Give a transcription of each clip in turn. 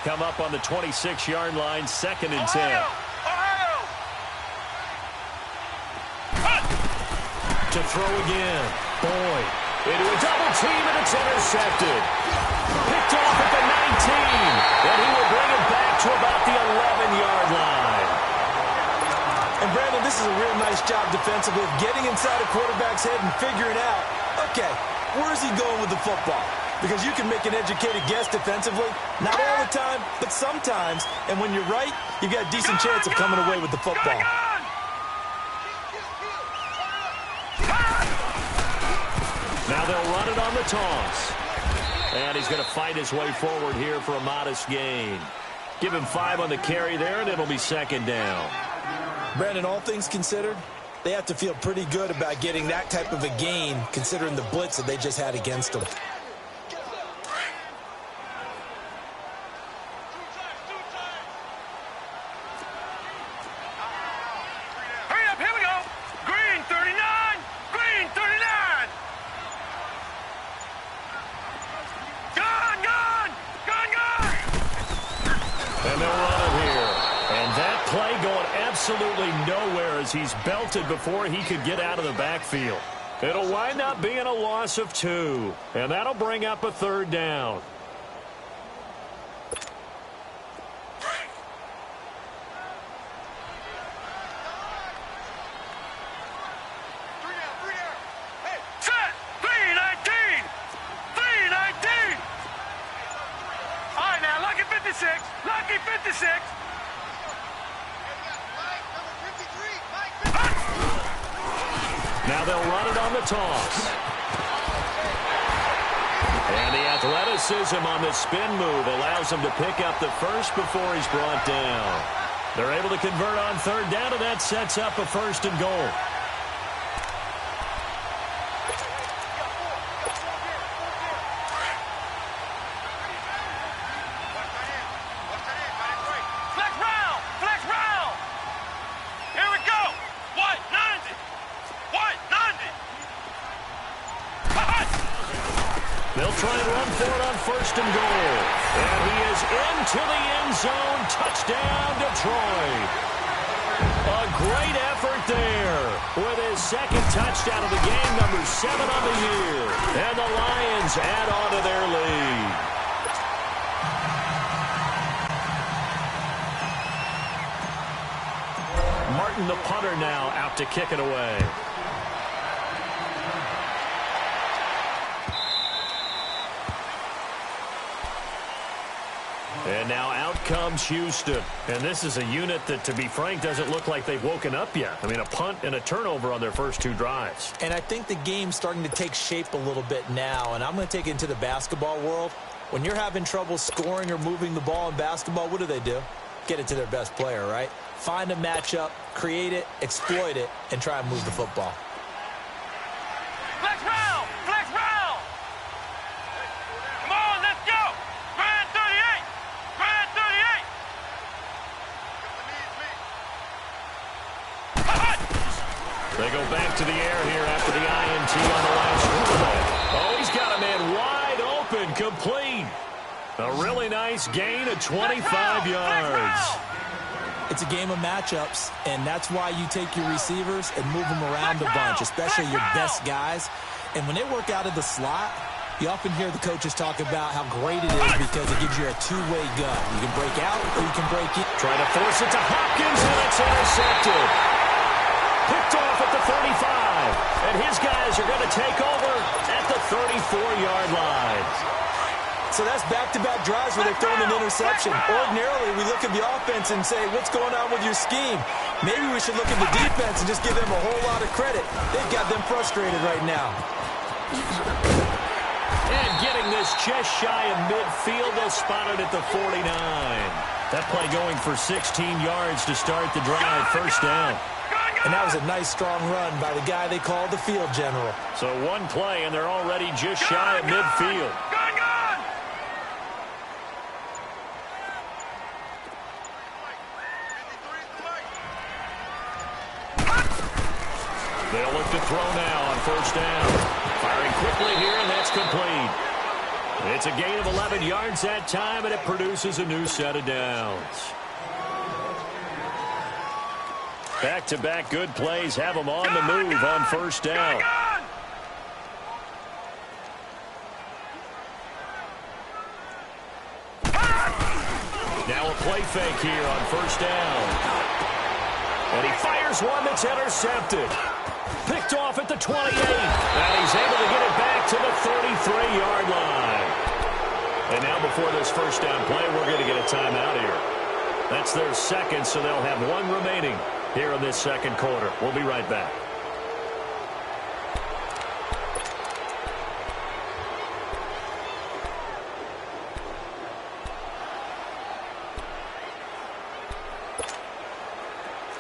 come up on the 26-yard line, 2nd and 10. To throw again. Boyd into a double team, and it's intercepted. Picked off at the 19, and he will bring it back to about the 11-yard line. And Brandon, this is a real nice job defensively of getting inside a quarterback's head and figuring out, okay, where's he going with the football? Because you can make an educated guess defensively, not all the time, but sometimes. And when you're right, you've got a decent chance of coming away with the football. Now they'll run it on the toss. And he's going to fight his way forward here for a modest gain. Give him 5 on the carry there, and it'll be 2nd down. Brandon, all things considered, they have to feel pretty good about getting that type of a gain, considering the blitz that they just had against them. Absolutely nowhere as he's belted before he could get out of the backfield. It'll wind up being a loss of 2, and that'll bring up a 3rd down. Set! 319! 319! All right, now, lucky 56. Lucky 56. Now they'll run it on the toss. And the athleticism on the spin move allows him to pick up the first before he's brought down. They're able to convert on 3rd down, and that sets up a 1st and goal. They'll try and run for it on 1st and goal. And he is into the end zone. Touchdown, Detroit. A great effort there with his 2nd touchdown of the game, number 7 on the year. And the Lions add on to their lead. Martin, the punter, now out to kick it away. And now out comes Houston. And this is a unit that, to be frank, doesn't look like they've woken up yet. I mean, a punt and a turnover on their first 2 drives. And I think the game's starting to take shape a little bit now. And I'm going to take it into the basketball world. When you're having trouble scoring or moving the ball in basketball, what do? Get it to their best player, right? Find a matchup, create it, exploit it, and try and move the football. Flex round! Flex round! Come on, let's go! Grand 38! Grand 38! They go back to the air here after the INT on the last quarterback. Oh, he's got a man wide open, complete. A really nice gain of 25 yards. It's a game of matchups, and that's why you take your receivers and move them around a bunch, especially your best guys. And when they work out of the slot, you often hear the coaches talk about how great it is because it gives you a two-way gun. You can break out or you can break in. Trying to force it to Hopkins, and it's intercepted. Picked off at the 35, and his guys are going to take over at the 34-yard line. So that's back-to-back drives where they've thrown an interception. Ordinarily, we look at the offense and say, what's going on with your scheme? Maybe we should look at the defense and just give them a whole lot of credit. They've got them frustrated right now. And getting this just shy of midfield, they'll spot it at the 49. That play going for 16 yards to start the drive, first down. And that was a nice, strong run by the guy they call the field general. So one play, and they're already just shy of midfield. They'll look to throw now on first down. Firing quickly here, and that's complete. It's a gain of 11 yards that time, and it produces a new set of downs. Back-to-back good plays have them on the move on first down. Now a play fake here on first down. And he fires one that's intercepted. Picked off at the 28. And he's able to get it back to the 33-yard line. And now before this first down play, we're going to get a timeout here. That's their second, so they'll have one remaining here in this second quarter. We'll be right back.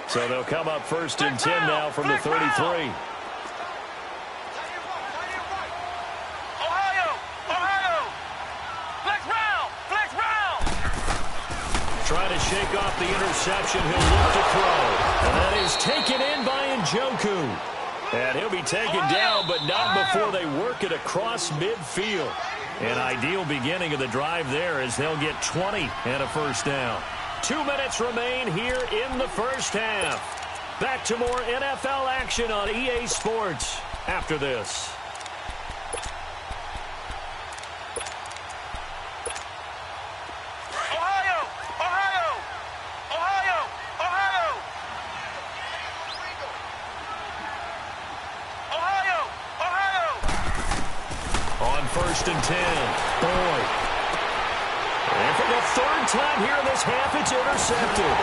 So they'll come up first and 10 now from the 33. Ohio! Ohio! Flex round! Flex round! Trying to shake off the interception. He'll look to throw. And that is taken in by Njoku. And he'll be taken down, but not before they work it across midfield. An ideal beginning of the drive there as they'll get 20 and a first down. 2 minutes remain here in the first half. Back to more NFL action on EA Sports after this. Ohio! Ohio! Ohio! Ohio! Ohio! Ohio! On first and 10. Boyd. And for the third time here in this half, it's intercepted.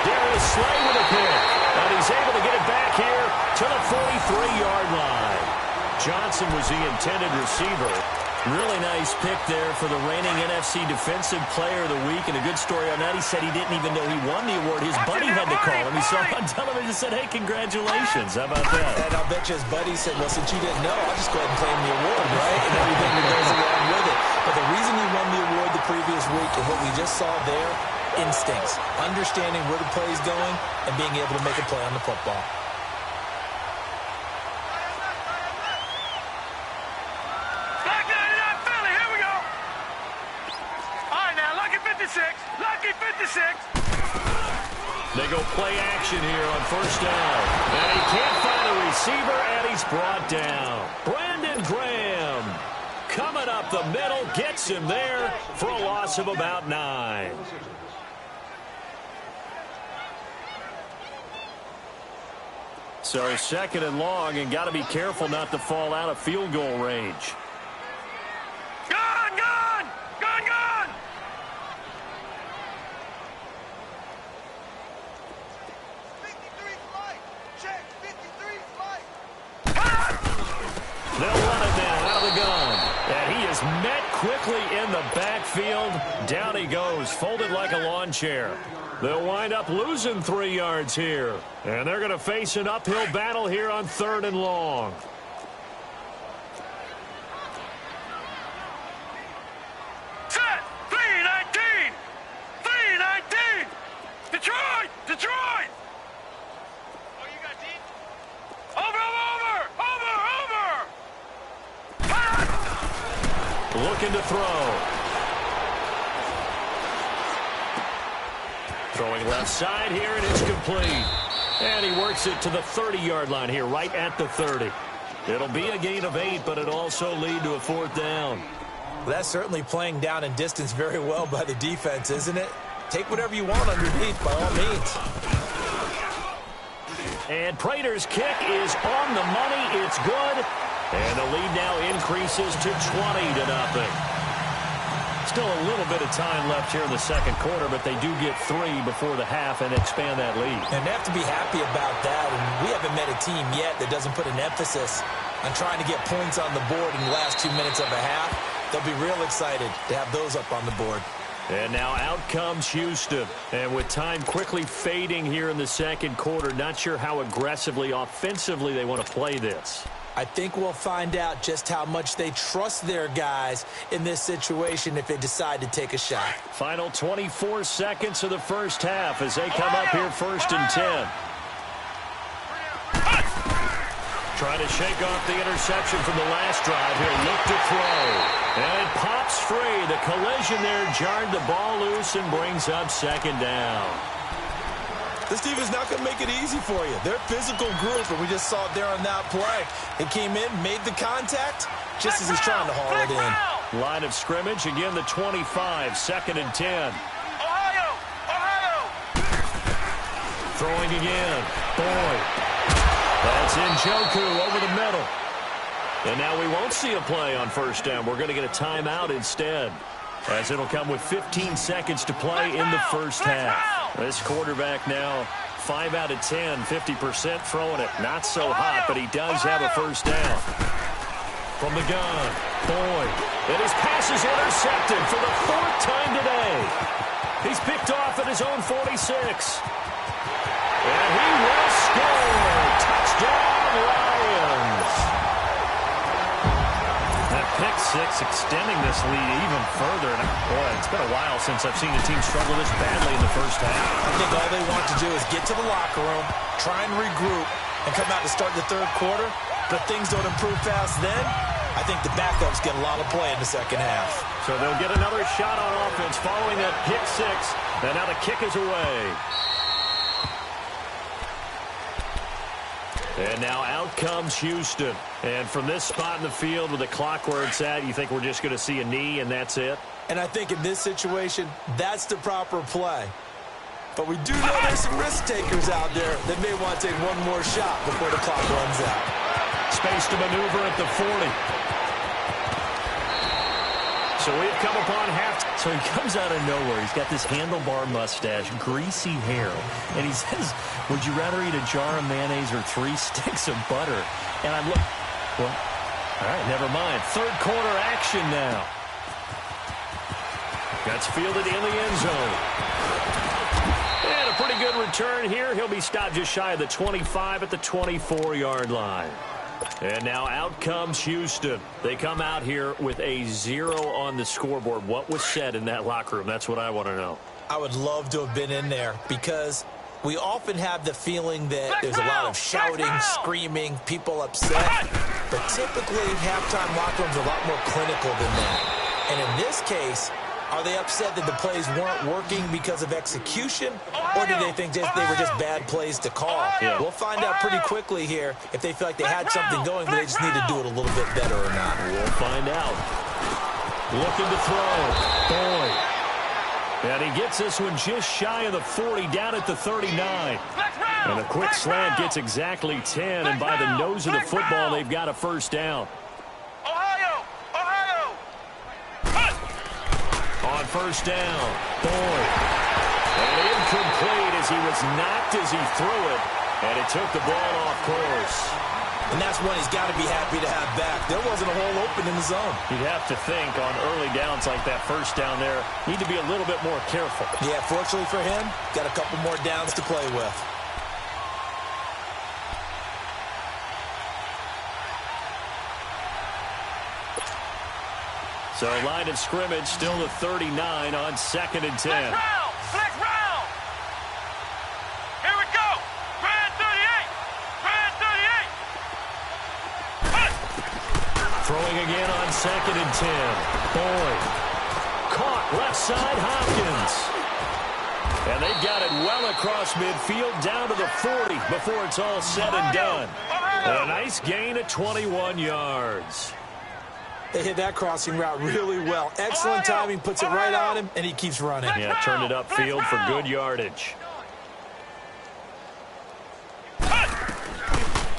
Darius Slay with a pick. And he's able to get it back here to the 43-yard line. Johnson was the intended receiver. Really nice pick there for the reigning NFC Defensive Player of the Week. And a good story on that. He said he didn't even know he won the award. His buddy had to call him. He saw him on television and said, hey, congratulations. How about that? And I'll bet you his buddy said, well, since you didn't know, I'll just go ahead and claim the award, right? And everything that goes along with it. But the reason he won the award the previous week is what we just saw there, instincts. Understanding where the play is going and being able to make a play on the football. Lucky 56. They go play action here on first down. And he can't find a receiver, and he's brought down. Brandon Graham coming up the middle, gets him there for a loss of about 9. So second and long, and got to be careful not to fall out of field goal range. Gone! Gone! Gone! Gone! 53 flight. Check. 53 flight. They'll run it now out of the gun. And he is met quickly in the backfield. Down he goes, folded like a lawn chair. They'll wind up losing 3 yards here. And they're going to face an uphill battle here on third and long. Set! 319! 319! Detroit! Detroit! Oh, you got deep? Over! Looking to throw. Throwing left side here, and it's complete. And he works it to the 30-yard line here, right at the 30. It'll be a gain of 8, but it'll also lead to a fourth down. Well, that's certainly playing down in distance very well by the defense, isn't it? Take whatever you want underneath, by all means. And Prater's kick is on the money. It's good. And the lead now increases to 20-0. Still a little bit of time left here in the second quarter, but they do get 3 before the half and expand that lead. And they have to be happy about that. And we haven't met a team yet that doesn't put an emphasis on trying to get points on the board in the last 2 minutes of a half. They'll be real excited to have those up on the board. And now out comes Houston. And with time quickly fading here in the second quarter, not sure how aggressively, offensively they want to play this. I think we'll find out just how much they trust their guys in this situation if they decide to take a shot. Final 24 seconds of the first half as they come up here first and 10. Trying to shake off the interception from the last drive. He'll look to throw. And it pops free. The collision there jarred the ball loose and brings up second down. This defense is not going to make it easy for you. They're a physical group, and we just saw it there on that play. It came in, made the contact, just as he's trying to haul it in. Line of scrimmage, again the 25, second and 10. Ohio! Ohio! Throwing again. Boyd. That's Njoku over the middle. And now we won't see a play on first down. We're going to get a timeout instead, as it'll come with 15 seconds to play in the first half. This quarterback now 5 out of 10, 50% throwing it. Not so hot, but he does have a first down. From the gun, Boyd. And his pass is intercepted for the 4th time today. He's picked off at his own 46. And he will score. Touchdown, Lions. That pick six extending this lead even further. And boy, it's been a while since I've seen a team struggle this badly in the first half. I think all they want to do is get to the locker room, try and regroup, and come out to start the third quarter. But if things don't improve fast then, I think the backups get a lot of play in the second half. So they'll get another shot on offense following that pick six. And now the kick is away. And now out comes Houston. And from this spot in the field with the clock where it's at, you think we're just going to see a knee and that's it? And I think in this situation, that's the proper play. But we do know there's some risk takers out there that may want to take one more shot before the clock runs out. Space to maneuver at the 40. So we've come upon half. So he comes out of nowhere. He's got this handlebar mustache, greasy hair. And he says, would you rather eat a jar of mayonnaise or 3 sticks of butter? And I'm looking. Well, all right, never mind. Third quarter action now. That's fielded in the end zone. And a pretty good return here. He'll be stopped just shy of the 25 at the 24-yard line. And now out comes Houston. They come out here with a 0 on the scoreboard. What was said in that locker room? That's what I want to know. I would love to have been in there because we often have the feeling that there's a lot of shouting, screaming, people upset. But typically, halftime locker rooms are a lot more clinical than that. And in this case, are they upset that the plays weren't working because of execution, or do they think they were just bad plays to call? Yeah. We'll find out pretty quickly here if they feel like they had something going, but they just need to do it a little bit better or not. We'll find out. Looking to throw. Boyd. And he gets this one just shy of the 40, down at the 39. And a quick slant gets exactly 10, and by the nose of the football, they've got a first down. On first down, Boyd. And incomplete as he was knocked as he threw it. And it took the ball off course. And that's one he's got to be happy to have back. There wasn't a hole open in the zone. You'd have to think on early downs like that first down there, need to be a little bit more careful. Yeah, fortunately for him, got a couple more downs to play with. So line of scrimmage still the 39 on second and 10. Flex round. Here we go. Brand 38. Brand 38. Throwing again on second and 10. Boyd. Caught left side Hopkins. And they've got it well across midfield down to the 40 before it's all said and done. And a nice gain of 21 yards. They hit that crossing route really well. Excellent timing, puts it right on him, and he keeps running. Yeah, turned it upfield for good yardage.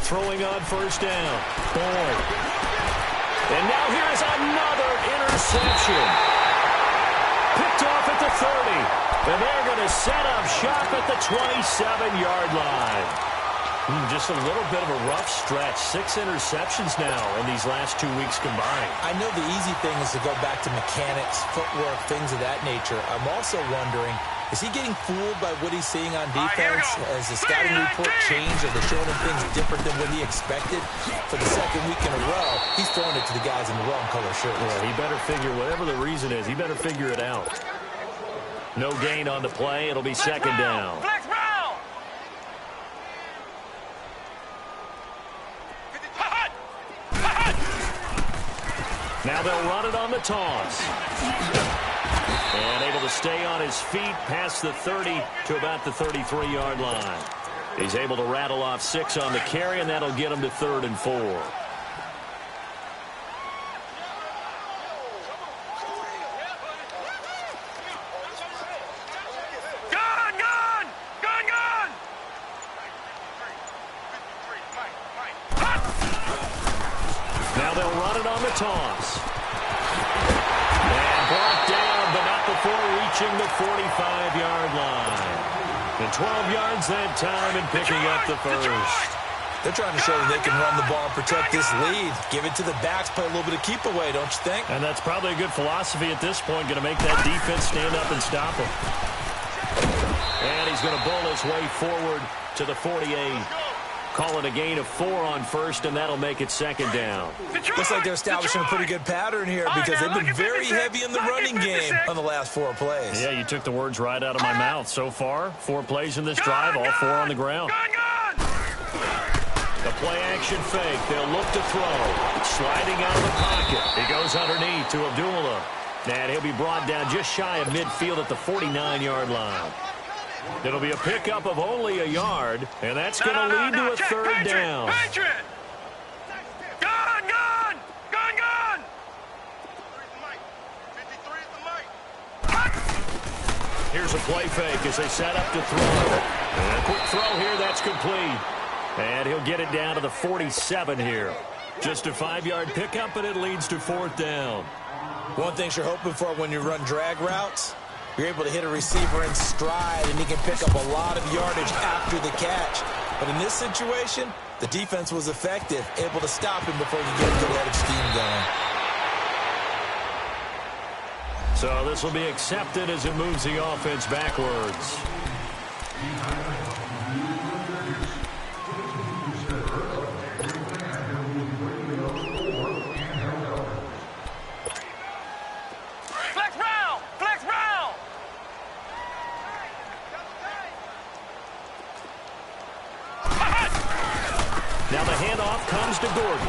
Throwing on first down. Boyd. And now here is another interception. Picked off at the 30. And they're going to set up shop at the 27-yard line. Just a little bit of a rough stretch. 6 interceptions now in these last 2 weeks combined. I know the easy thing is to go back to mechanics, footwork, things of that nature. I'm also wondering, is he getting fooled by what he's seeing on defense? Has the scouting report changed? Are they showing him things different than what he expected? For the second week in a row, he's throwing it to the guys in the wrong color shirts. Yeah, he better figure, whatever the reason is, he better figure it out. No gain on the play. It'll be second down. Now they'll run it on the toss. And able to stay on his feet past the 30 to about the 33-yard line. He's able to rattle off 6 on the carry, and that'll get him to 3rd and 4. Now they'll run it on the toss. And brought down, but not before reaching the 45-yard line. And 12 yards that time and picking up the first. They're trying to show that they can run the ball and protect this lead. Give it to the backs, play a little bit of keep away, don't you think? And that's probably a good philosophy at this point, going to make that defense stand up and stop him. And he's going to bowl his way forward to the 48. Call it a gain of 4 on first, and that'll make it 2nd down. Looks like they're establishing a pretty good pattern here because they've been very heavy in the running game on the last 4 plays. Yeah, you took the words right out of my mouth. So far, 4 plays in this drive, all 4 on the ground. The play-action fake. They'll look to throw. Sliding out of the pocket. He goes underneath to Abdullah. And he'll be brought down just shy of midfield at the 49-yard line. It'll be a pickup of only a yard, and that's going to lead to a 3rd down. Gun! Here's a play fake as they set up to throw. And a quick throw here, that's complete. And he'll get it down to the 47 here. Just a 5-yard pickup, and it leads to 4th down. One thing you're hoping for when you run drag routes, you're able to hit a receiver in stride, and he can pick up a lot of yardage after the catch. But in this situation, the defense was effective, able to stop him before you get a good head of steam going. So this will be accepted as it moves the offense backwards. Now the handoff comes to Gordon.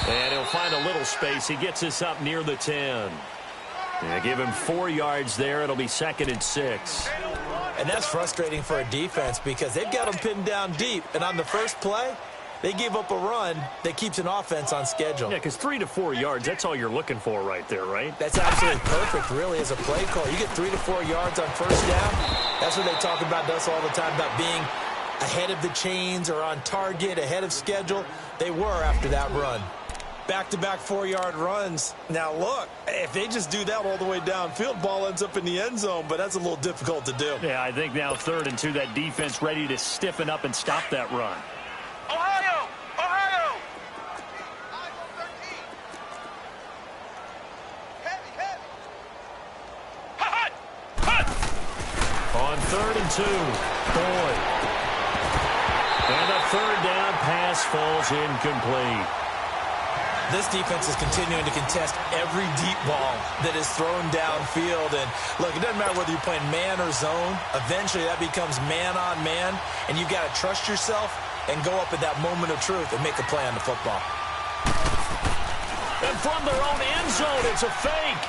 And he'll find a little space. He gets this up near the 10. And give him 4 yards there. It'll be 2nd and 6. And that's frustrating for a defense because they've got them pinned down deep. And on the first play, they give up a run that keeps an offense on schedule. Yeah, because 3 to 4 yards, that's all you're looking for right there, right? That's absolutely perfect, really, as a play call. You get 3 to 4 yards on first down. That's what they talk about us all the time, about being ahead of the chains or on target, ahead of schedule. They were after that run. Back-to-back 4-yard runs. Now, look, if they just do that all the way downfield, ball ends up in the end zone, but that's a little difficult to do. Yeah, I think now 3rd and 2, that defense ready to stiffen up and stop that run. Ohio! Ohio! Hut! Hut! On 3rd and 2, Boyd. And the 3rd down pass falls incomplete. This defense is continuing to contest every deep ball that is thrown downfield. And, look, it doesn't matter whether you're playing man or zone. Eventually, that becomes man-on-man, and you've got to trust yourself and go up at that moment of truth and make a play on the football. And from their own end zone, it's a fake.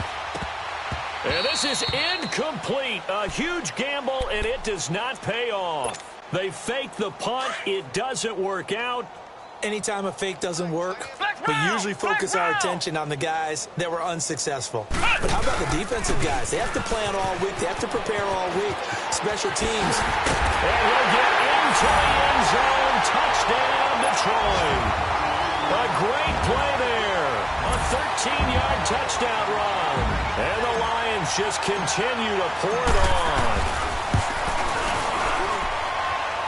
And this is incomplete. A huge gamble, and it does not pay off. They fake the punt. It doesn't work out. Anytime a fake doesn't work, we usually focus our attention on the guys that were unsuccessful. But how about the defensive guys? They have to plan all week. They have to prepare all week. Special teams. And he'll get into the end zone. Touchdown, Detroit. A great play there. A 13-yard touchdown run. And the Lions just continue to pour it on.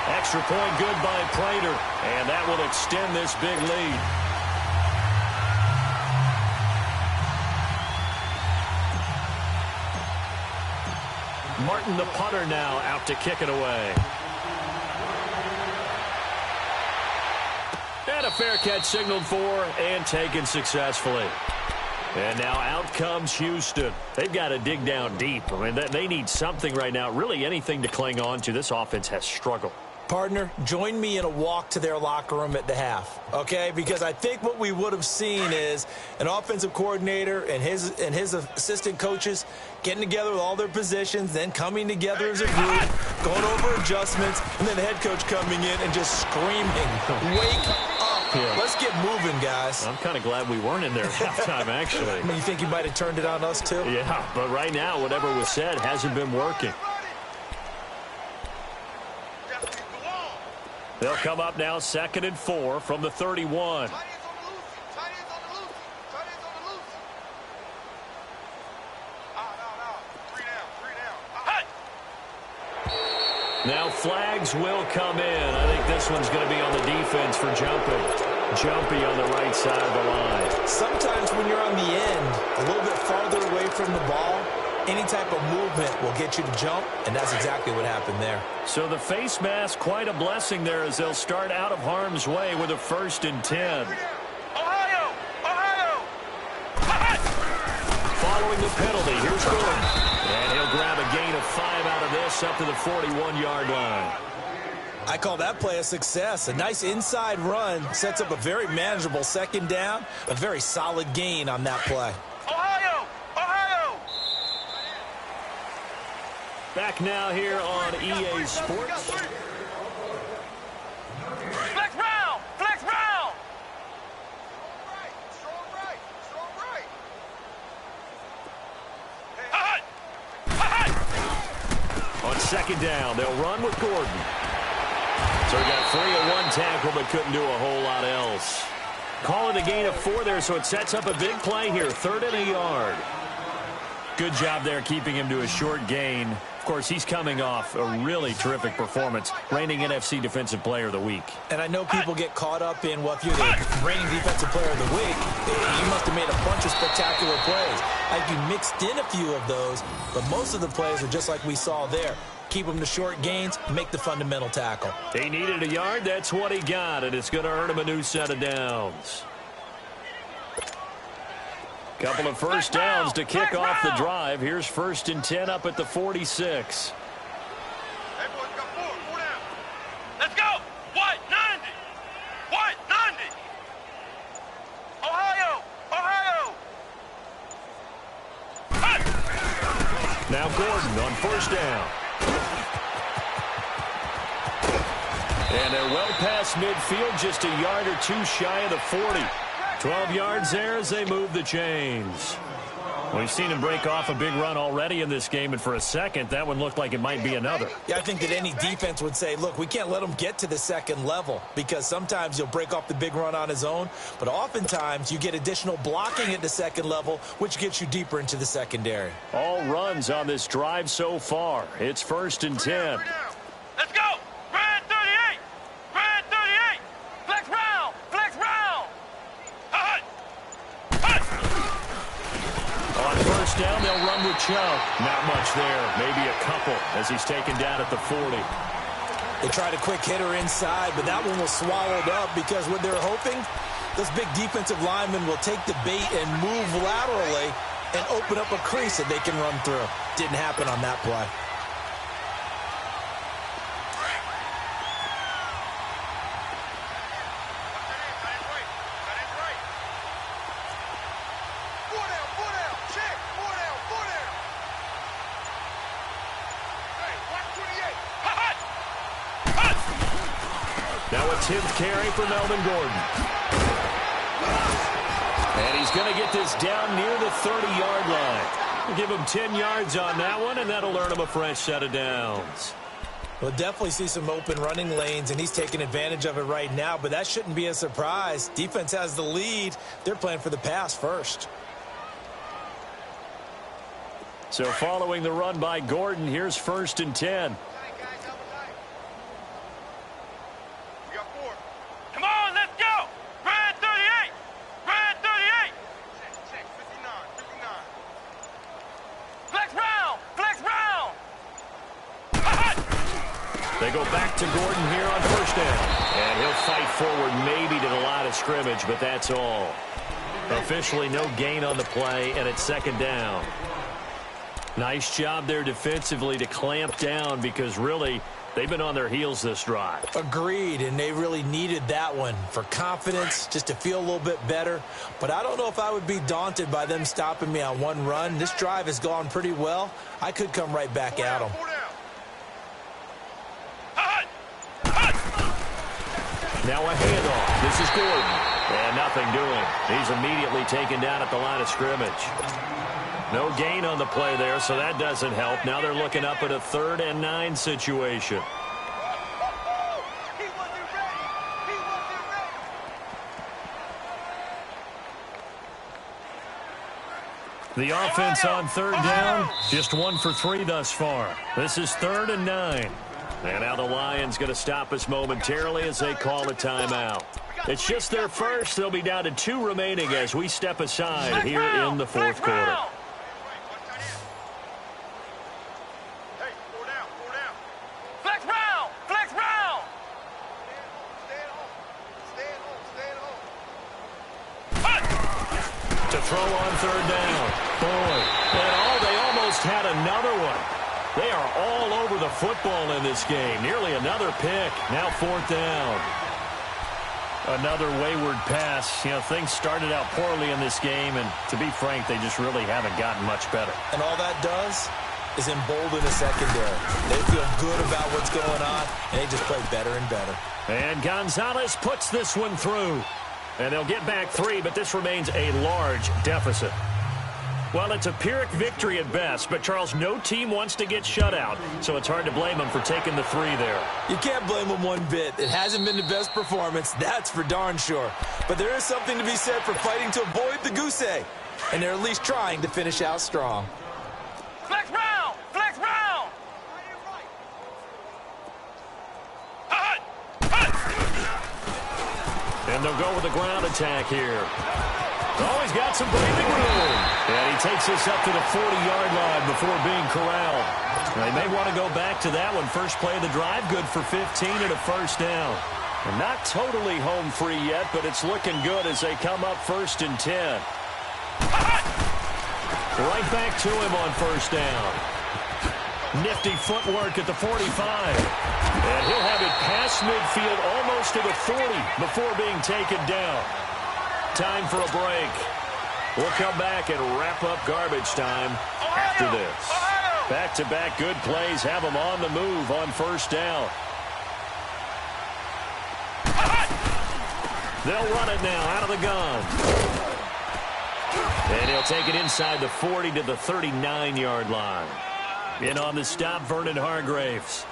Extra point good by Prater, and that will extend this big lead. Martin, the punter, now out to kick it away. And a fair catch signaled for and taken successfully. And now out comes Houston. They've got to dig down deep. I mean, they need something right now, really anything to cling on to. This offense has struggled. Partner, join me in a walk to their locker room at the half, okay? Because I think what we would have seen is an offensive coordinator and his assistant coaches getting together with all their positions, then coming together as a group, going over adjustments, and then the head coach coming in and just screaming, "Wake up! Yeah. Let's get moving, guys." I'm kind of glad we weren't in there at halftime, actually. I mean, you think he might have turned it on us, too? Yeah, but right now, whatever was said hasn't been working. They'll come up now 2nd and 4 from the 31. Tight ends on the loose. Tight ends on the loose. Tight ends on the loose. No. 3 down. Hut! Now flags will come in. I think this one's going to be on the defense for jumping. Jumpy on the right side of the line. Sometimes when you're on the end, a little bit farther away from the ball, any type of movement will get you to jump, and that's exactly what happened there. So the face mask, quite a blessing there as they'll start out of harm's way with a 1st and 10. Ohio! Hut! Following the penalty, here's Gordon. And he'll grab a gain of 5 out of this up to the 41-yard line. I call that play a success. A nice inside run sets up a very manageable 2nd down, a very solid gain on that play. Ohio! Back now here on EA Sports. Flex round! Flex round! Strong right. Hut! On 2nd down, they'll run with Gordon. So he got 3 on 1 tackle, but couldn't do a whole lot else. Call it a gain of 4 there, so it sets up a big play here. 3rd and a yard. Good job there keeping him to a short gain. Of course, he's coming off a really terrific performance, reigning NFC Defensive Player of the Week. And I know people get caught up in, well, if you're the reigning Defensive Player of the Week, you must have made a bunch of spectacular plays. Like you mixed in a few of those, but most of the plays are just like we saw there. Keep them to short gains, make the fundamental tackle. He needed a yard. That's what he got, and it's going to earn him a new set of downs. Couple of first downs to kick off the drive. Here's 1st and 10 up at the 46. Hey, boys, we got 4 down. Let's go! What? 90! What? 90! Ohio! Hut! Now Gordon on 1st down. And they're well past midfield, just a yard or 2 shy of the 40. 12 yards there as they move the chains. We've seen him break off a big run already in this game, and for a second, that one looked like it might be another. Yeah, I think that any defense would say, look, we can't let him get to the 2nd level because sometimes he'll break off the big run on his own, but oftentimes you get additional blocking at the 2nd level, which gets you deeper into the secondary. All runs on this drive so far. It's 1st and 10. Let's go! Red 38! Red 38! Flex round! Flex round! Hut! On 1st down, they'll run with Chubb. Not much there. Maybe a couple as he's taken down at the 40. They tried a quick hitter inside, but that one was swallowed up because what they're hoping, this big defensive lineman will take the bait and move laterally and open up a crease that they can run through. Didn't happen on that play. Now a 10th carry for Melvin Gordon. And he's going to get this down near the 30-yard line. We'll give him 10 yards on that one, and that'll earn him a fresh set of downs. We'll definitely see some open running lanes, and he's taking advantage of it right now, but that shouldn't be a surprise. Defense has the lead. They're playing for the pass first. So following the run by Gordon, here's 1st and 10. Come on, let's go! Red 38! Red 38! Check, 59, 59. Flex round! Flex round! Hut! They go back to Gordon here on 1st down. And he'll fight forward maybe to the line of scrimmage, but that's all. Officially no gain on the play, and it's 2nd down. Nice job there defensively to clamp down because really They've been on their heels this drive. Agreed, and they really needed that one for confidence, just to feel a little bit better. But I don't know if I would be daunted by them stopping me on one run. This drive has gone pretty well. I could come right back at them. Now a handoff. This is Gordon. And nothing doing. He's immediately taken down at the line of scrimmage. No gain on the play there, so that doesn't help. Now they're looking up at a 3rd and 9 situation. The offense on 3rd down, just 1 for 3 thus far. This is 3rd and 9. And now the Lions going to stop us momentarily as they call a timeout. It's just their first. They'll be down to 2 remaining as we step aside here in the 4th quarter. To throw on 3rd down. Boy, and they almost had another one. They are all over the football in this game. Nearly another pick. Now 4th down. Another wayward pass. You know, things started out poorly in this game, and to be frank, they just really haven't gotten much better. And all that does is embolden the secondary. They feel good about what's going on, and they just play better and better. And Gonzalez puts this one through. And they'll get back 3, but this remains a large deficit. Well, it's a Pyrrhic victory at best, but, Charles, no team wants to get shut out, so it's hard to blame them for taking the 3 there. You can't blame them one bit. It hasn't been the best performance, that's for darn sure. But there is something to be said for fighting to avoid the goose egg, and they're at least trying to finish out strong. Flex round! Flex round! And they'll go with a ground attack here. Oh, he's got some breathing room. And he takes this up to the 40-yard line before being corralled. They may want to go back to that one. First play of the drive, good for 15 and a 1st down. And not totally home free yet, but it's looking good as they come up 1st and 10. Right back to him on 1st down. Nifty footwork at the 45. And he'll have it past midfield almost to the 40 before being taken down. Time for a break. We'll come back and wrap up garbage time after this. Back-to-back good plays have them on the move on 1st down. They'll run it now out of the gun. And he'll take it inside the 40 to the 39-yard line. In on the stop, Vernon Hargraves.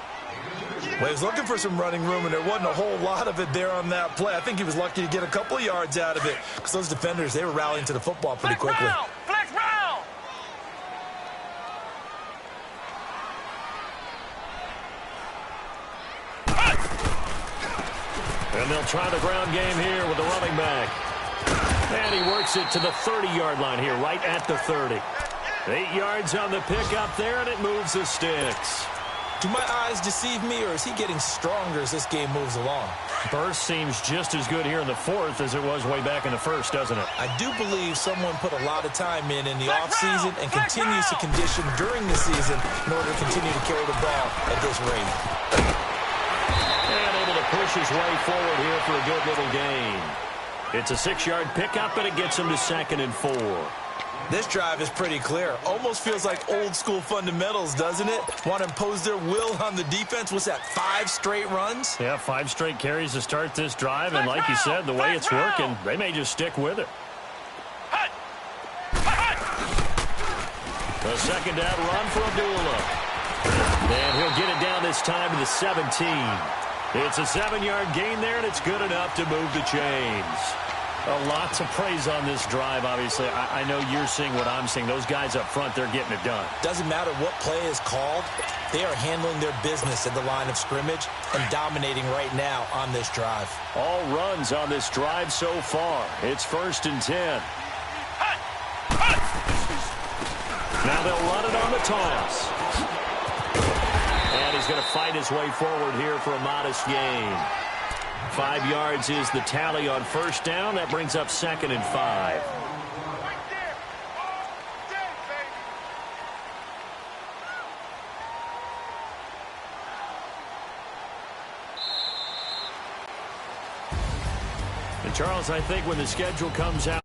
Well, he was looking for some running room, and there wasn't a whole lot of it there on that play. I think he was lucky to get a couple of yards out of it because those defenders, they were rallying to the football pretty quickly. Flex round! And they'll try the ground game here with the running back. And he works it to the 30-yard line here, right at the 30. 8 yards on the pickup there, and it moves the sticks. Do my eyes deceive me, or is he getting stronger as this game moves along? Burst seems just as good here in the 4th as it was way back in the 1st, doesn't it? I do believe someone put a lot of time in the offseason and continues to condition during the season in order to continue to carry the ball at this rate. And able to push his way forward here for a good little gain. It's a 6-yard pickup, and it gets him to 2nd and 4. This drive is pretty clear. Almost feels like old-school fundamentals, doesn't it? Want to impose their will on the defense. What's that, 5 straight runs? Yeah, 5 straight carries to start this drive, and like you said, the way it's working, they may just stick with it. A 2nd down run for Abdullah. And he'll get it down this time to the 17. It's a 7-yard gain there, and it's good enough to move the chains. A lot to praise on this drive, obviously. I know you're seeing what I'm seeing. Those guys up front, they're getting it done. Doesn't matter what play is called. They are handling their business at the line of scrimmage and dominating right now on this drive. All runs on this drive so far. It's 1st and 10. Now they'll run it on the toss. And he's going to fight his way forward here for a modest gain. 5 yards is the tally on 1st down. That brings up 2nd and 5. And Charles, I think when the schedule comes out,